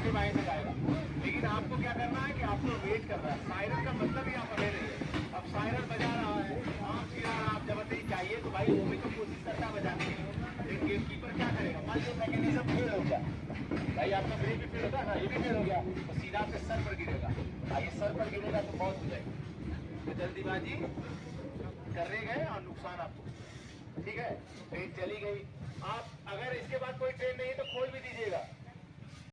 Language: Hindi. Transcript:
पहले बाएं से गाएगा, लेकिन आपको क्या करना है कि आपको वेट करना है। सायरन का मतलब ही आप अवेयर है। अब सायरन बजा रहा है, आप चिल्ला रहा, आप जबरदस्ती चाहिए तो भाई वो भी तो कोशिश करता है बजाने की। लेकिन गेम कीपर क्या करेगा, मान लो मैकेनिज्म फेल हो गया भाई, आपका ब्रेक भी फेल होता है ना, ये भी फेल हो गया, तो सीधा आपके सर पर गिरेगा। ये सर पर गिरेगा तो बहुत हो जाएगी, तो जल्दीबाजी करने गए और नुकसान आपको। ठीक है, ट्रेन चली गई। आप अगर इसके बाद कोई ट्रेन नहीं है तो खोल भी दीजिएगा।